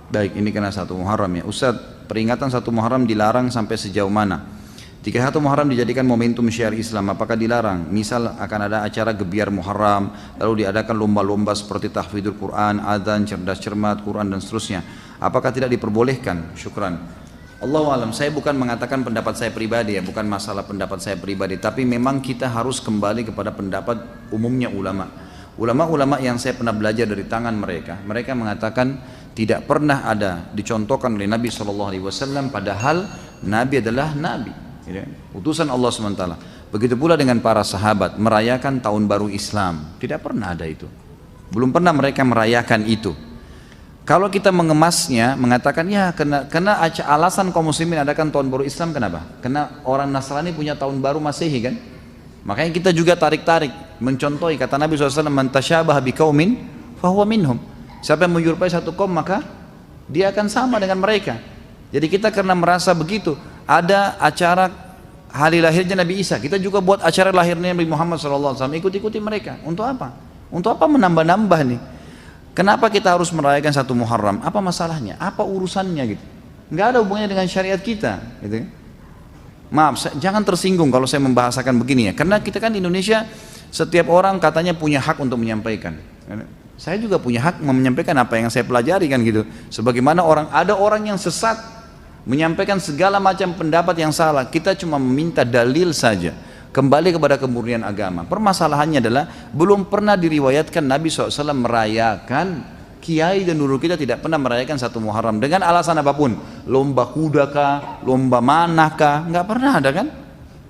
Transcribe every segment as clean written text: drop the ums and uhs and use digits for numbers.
Baik, ini kena 1 Muharram ya. Ustaz, peringatan 1 Muharram dilarang sampai sejauh mana? Jika 1 Muharram dijadikan momentum syiar Islam, apakah dilarang? Misal akan ada acara gebiar Muharram, lalu diadakan lomba-lomba seperti tahfidzul Quran, adzan, cerdas cermat, Quran dan seterusnya. Apakah tidak diperbolehkan? Syukran. Allahu alam, saya bukan mengatakan pendapat saya pribadi ya, bukan masalah pendapat saya pribadi, tapi memang kita harus kembali kepada pendapat umumnya ulama. Ulama-ulama yang saya pernah belajar dari tangan mereka, mereka mengatakan tidak pernah ada dicontohkan oleh Nabi SAW, padahal Nabi adalah Nabi, utusan Allah SWT. Begitu pula dengan para sahabat merayakan tahun baru Islam, tidak pernah ada itu. Belum pernah mereka merayakan itu. Kalau kita mengemasnya, mengatakan ya karena alasan kaum muslimin adakan tahun baru Islam, kenapa? Karena orang Nasrani punya tahun baru Masehi kan? Makanya kita juga tarik-tarik, mencontohi kata Nabi SAW, man tasyabaha biqaumin fahuwa minhum. Siapa yang menyerupai satu kaum maka dia akan sama dengan mereka. Jadi kita karena merasa begitu, ada acara hari lahirnya Nabi Isa, kita juga buat acara lahirnya Nabi Muhammad SAW, ikut-ikuti mereka. Untuk apa? Untuk apa menambah-nambah nih? Kenapa kita harus merayakan 1 Muharram? Apa masalahnya? Apa urusannya gitu? Nggak ada hubungannya dengan syariat kita, gitu. Maaf, jangan tersinggung kalau saya membahasakan begini ya. Karena kita kan di Indonesia, setiap orang katanya punya hak untuk menyampaikan. Saya juga punya hak menyampaikan apa yang saya pelajari kan gitu. Sebagaimana ada orang yang sesat menyampaikan segala macam pendapat yang salah. Kita cuma meminta dalil saja. Kembali kepada kemurnian agama. Permasalahannya adalah belum pernah diriwayatkan Nabi SAW merayakan, kiai dan guru kita tidak pernah merayakan 1 Muharram dengan alasan apapun, lomba kuda kah, lomba manah kah, nggak pernah ada kan?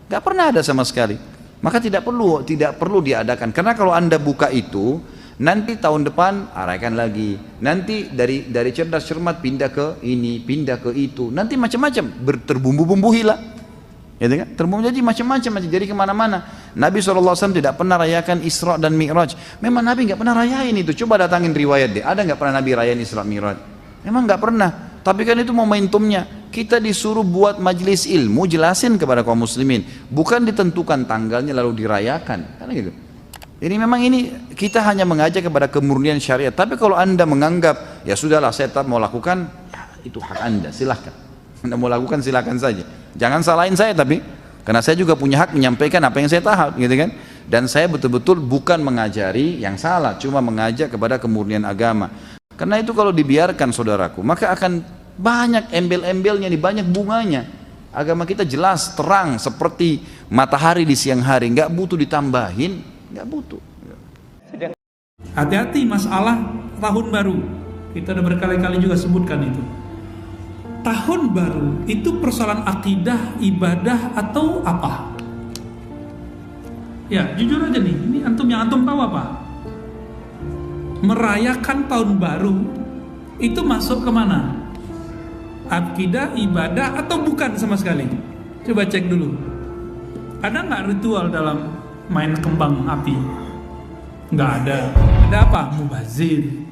Nggak pernah ada sama sekali. Maka tidak perlu diadakan. Karena kalau anda buka itu, nanti tahun depan arahkan lagi, nanti dari cerdas cermat pindah ke ini, pindah ke itu, nanti macam-macam terbumbu-bumbuhi lah. Ya kan? Terbumbu jadi macam-macam, jadi kemana-mana. Nabi SAW tidak pernah rayakan Isra dan Mi'raj. Memang Nabi nggak pernah rayain itu. Coba datangin riwayat deh. Ada nggak pernah Nabi rayain Isra Mi'raj? Memang nggak pernah. Tapi kan itu momentumnya. Kita disuruh buat majelis ilmu, jelasin kepada kaum muslimin. Bukan ditentukan tanggalnya lalu dirayakan. Karena gitu. Jadi memang ini kita hanya mengajak kepada kemurnian syariat. Tapi kalau anda menganggap ya sudahlah saya tetap mau lakukan, ya, itu hak anda. Silahkan. Anda mau lakukan silakan saja. Jangan salahin saya tapi karena saya juga punya hak menyampaikan apa yang saya tahu, gitu kan? Dan saya betul-betul bukan mengajari yang salah, cuma mengajak kepada kemurnian agama. Karena itu kalau dibiarkan saudaraku, maka akan banyak embel-embelnya, banyak bunganya. Agama kita jelas, terang seperti matahari di siang hari, nggak butuh ditambahin, nggak butuh. Hati-hati masalah tahun baru. Kita udah berkali-kali juga sebutkan itu. Tahun baru itu persoalan akidah, ibadah atau apa? Ya jujur aja nih, ini antum tahu apa? Merayakan tahun baru itu masuk kemana? Akidah, ibadah atau bukan sama sekali? Coba cek dulu. Ada nggak ritual dalam main kembang api? Nggak ada. Ada apa? Mubazir.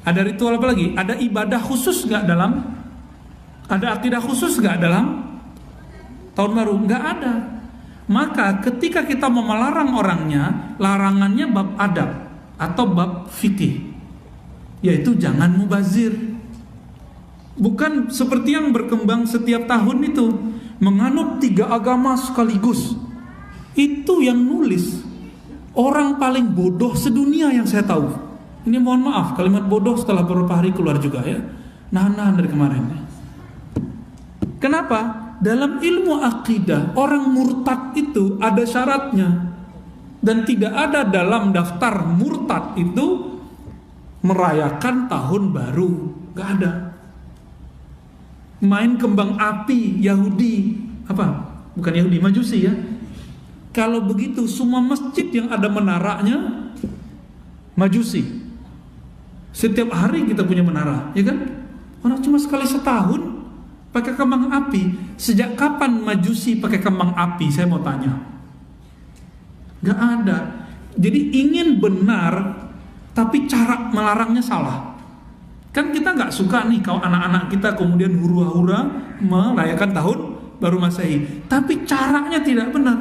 Ada ritual apa lagi? Ada ibadah khusus nggak dalam? Ada akidah khusus nggak dalam tahun baru? Nggak ada. Maka ketika kita mau melarang orangnya, larangannya bab adab atau bab fikih, yaitu jangan mubazir. Bukan seperti yang berkembang setiap tahun itu, menganut 3 agama sekaligus. Itu yang nulis orang paling bodoh sedunia yang saya tahu. Ini mohon maaf, kalimat bodoh setelah beberapa hari keluar juga ya. Nahan dari kemarin. Kenapa? Dalam ilmu akidah, orang murtad itu ada syaratnya. Dan tidak ada dalam daftar murtad itu merayakan tahun baru. Gak ada. Main kembang api Yahudi. Apa? Bukan Yahudi, Majusi ya. Kalau begitu semua masjid yang ada menaranya Majusi. Setiap hari kita punya menara, ya kan? Orang cuma sekali setahun pakai kembang api. Sejak kapan Majusi pakai kembang api? Saya mau tanya. Gak ada. Jadi ingin benar, tapi cara melarangnya salah. Kan kita gak suka nih kalau anak-anak kita kemudian hura-hura merayakan tahun baru Masehi. Tapi caranya tidak benar.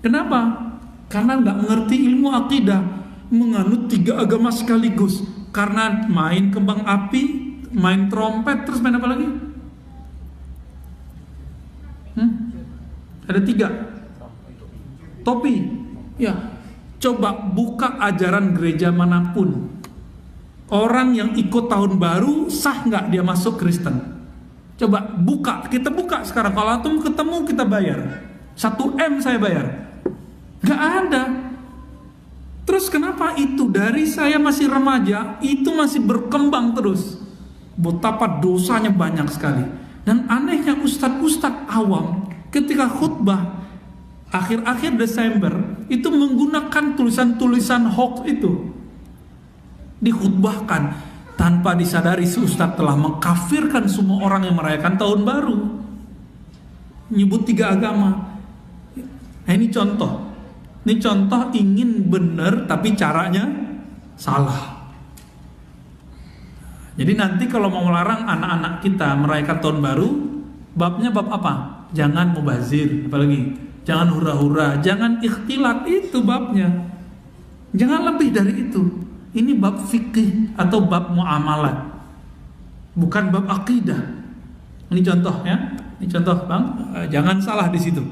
Kenapa? Karena gak mengerti ilmu akidah. Menganut 3 agama sekaligus. karena main kembang api, main trompet, terus main apa lagi? Ada 3. Topi. Ya, coba buka ajaran gereja manapun. Orang yang ikut tahun baru sah nggak dia masuk Kristen? Coba buka, kita buka sekarang. Kalau antum ketemu kita bayar 1 M saya bayar. Nggak ada. Terus kenapa itu dari saya masih remaja itu masih berkembang terus? Betapa dosanya banyak sekali. Dan anehnya ustadz-ustadz awam ketika khutbah akhir-akhir Desember itu menggunakan tulisan-tulisan hoax itu dikhutbahkan tanpa disadari si ustadz telah mengkafirkan semua orang yang merayakan tahun baru, nyebut 3 agama. Nah ini contoh ingin benar tapi caranya salah. Jadi nanti kalau mau melarang anak-anak kita merayakan tahun baru, babnya bab apa? Jangan mubazir, apalagi jangan hura-hura, jangan ikhtilat, itu babnya. Jangan lebih dari itu. Ini bab fikih atau bab muamalat, bukan bab akidah. Ini contoh ya, ini contoh bang, jangan salah di situ.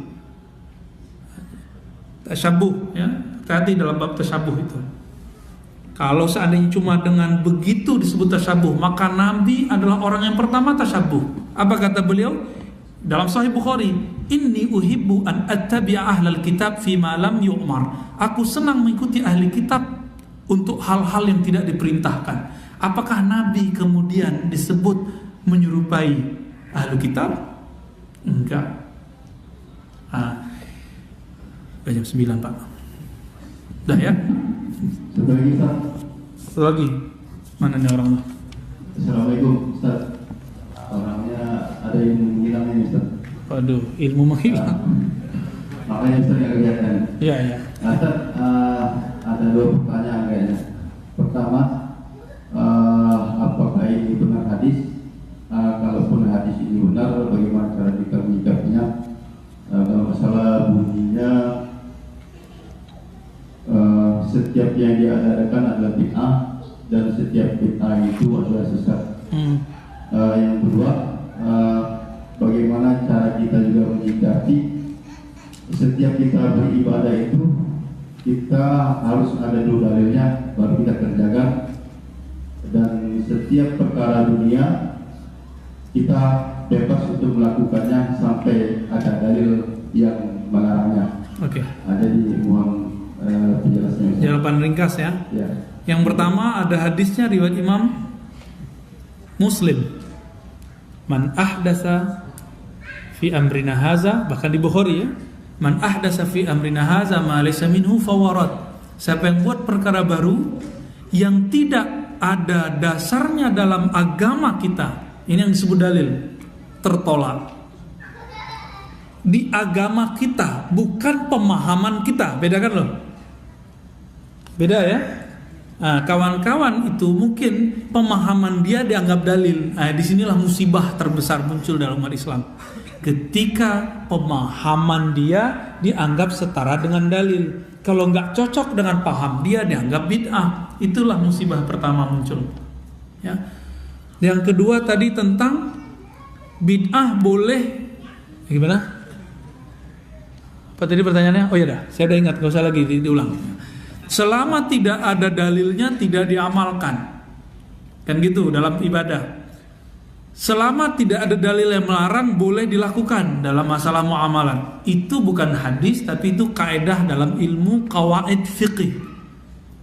Tasyabuh ya, hati dalam bab tasyabuh itu. Kalau seandainya cuma dengan begitu disebut tasyabuh, maka Nabi adalah orang yang pertama tasyabuh. Apa kata beliau? Dalam Sahih Bukhari, inni uhibbu an attabi'a ahlal kitab fima lam yu'mar. Aku senang mengikuti ahli kitab untuk hal-hal yang tidak diperintahkan. Apakah Nabi kemudian disebut menyerupai ahli kitab? Enggak. Udah jam 9 Pak. Udah ya? Satu lagi. Mana nih orangnya? Assalamualaikum Ustaz. Orangnya ada yang menghilang ini Ustaz. Waduh, ilmu menghilang. Makanya Ustaz yang kelihatan. Iya, iya. Ustaz, ada 2 pertanyaan kayaknya. Pertama, apakah ini benar hadis? Kalaupun hadis ini benar, bagaimana cara kita menyikapinya? Kalau masalah bunyinya, setiap yang diadakan adalah bid'ah dan setiap bid'ah itu adalah sesat. Yang kedua, bagaimana cara kita juga menyikapi setiap kita beribadah itu kita harus ada dulu dalilnya baru kita kerjakan, dan setiap perkara dunia kita bebas untuk melakukannya sampai ada dalil yang melarangnya. Oke. Ada di mohon penjelasannya. Jawaban ringkas ya. Ya. Yang pertama ada hadisnya riwayat Imam Muslim. Man ahdasa fi amrina haza, bahkan di Bukhari ya. Man ahdasa fi amrina haza ma laysa minhu fawarat. Siapa yang buat perkara baru yang tidak ada dasarnya dalam agama kita, ini yang disebut dalil, tertolak. Di agama kita, bukan pemahaman kita. Bedakan loh. Beda ya. Nah, kawan-kawan itu mungkin pemahaman dia dianggap dalil. Nah, disinilah musibah terbesar muncul dalam umat Islam. Ketika pemahaman dia dianggap setara dengan dalil. Kalau nggak cocok dengan paham dia dianggap bid'ah. Itulah musibah pertama muncul. Ya. Yang kedua tadi tentang bid'ah boleh gimana? Apa tadi pertanyaannya? Oh ya dah, saya udah ingat, gak usah lagi diulang. Selama tidak ada dalilnya tidak diamalkan. Kan gitu dalam ibadah. Selama tidak ada dalil yang melarang boleh dilakukan dalam masalah muamalah. Itu bukan hadis tapi itu kaidah dalam ilmu qawaid fiqih.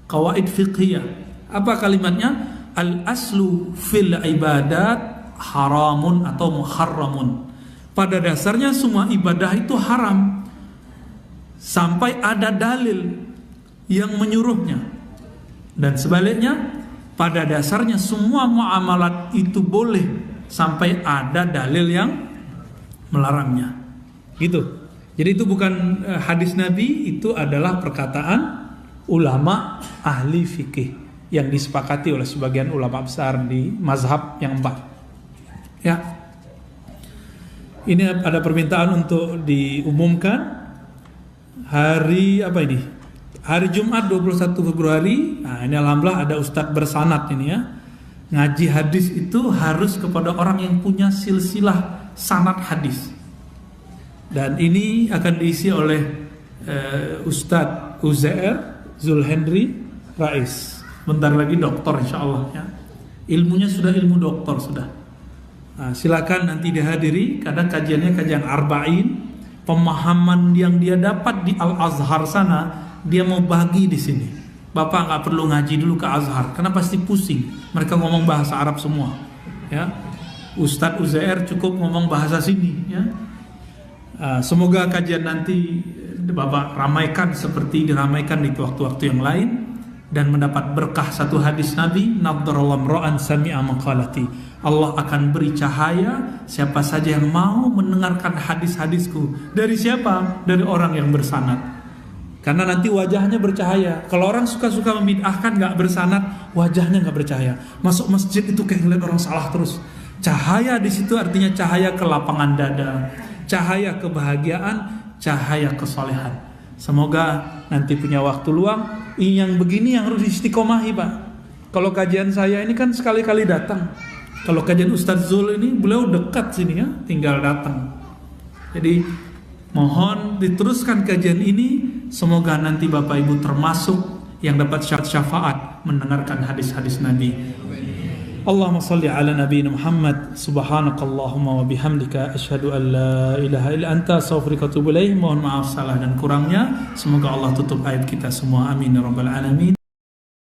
Qawaid fiqhiyah. Apa kalimatnya? Al aslu fil ibadat haramun atau muharramun. Pada dasarnya semua ibadah itu haram sampai ada dalil yang menyuruhnya. Dan sebaliknya, pada dasarnya semua muamalat itu boleh sampai ada dalil yang melarangnya. Gitu. Jadi itu bukan hadis Nabi, itu adalah perkataan ulama ahli fikih yang disepakati oleh sebagian ulama besar di mazhab yang 4. Ya. Ini ada permintaan untuk diumumkan hari apa ini? Hari Jumat 21 Februari, nah ini alhamdulillah ada Ustadz bersanad ini ya. Ngaji hadis itu harus kepada orang yang punya silsilah sanad hadis. Dan ini akan diisi oleh Ustadz Uzair Zulhendri Rais. Bentar lagi doktor insya Allah ya. Ilmunya sudah ilmu doktor sudah. Nah, silakan nanti dihadiri karena kajiannya kajian arba'in. Pemahaman yang dia dapat di Al-Azhar sana dia mau bagi di sini. Bapak nggak perlu ngaji dulu ke Azhar karena pasti pusing. Mereka ngomong bahasa Arab semua. Ya, Ustadz Uzair cukup ngomong bahasa sini. Ya, semoga kajian nanti Bapak ramaikan seperti diramaikan di waktu-waktu yang lain dan mendapat berkah satu hadis Nabi, nadharallahu ra'an sami'a maqalati. Allah akan beri cahaya siapa saja yang mau mendengarkan hadis-hadisku. Dari siapa? Dari orang yang bersanad. Karena nanti wajahnya bercahaya. Kalau orang suka-suka membid'ahkan nggak bersanad, wajahnya nggak bercahaya. Masuk masjid itu kayak ngeliat orang salah terus. Cahaya di situ artinya cahaya kelapangan dada, cahaya kebahagiaan, cahaya kesolehan. Semoga nanti punya waktu luang. Yang begini yang harus istiqomahi Pak. Kalau kajian saya ini kan sekali-kali datang. Kalau kajian Ustadz Zul ini beliau dekat sini ya, tinggal datang. Jadi mohon diteruskan kajian ini. Semoga nanti Bapak Ibu termasuk yang dapat syafaat mendengarkan hadis-hadis Nabi. Allahumma salli ala nabiyina Muhammad. Subhanakallahumma wa bihamdika asyhadu an la ilaha illa anta astaghfiruka wa atubu ilaik. Mohon maaf salah dan kurangnya. Semoga Allah tutup aib kita semua. Amin ya rabbal alamin.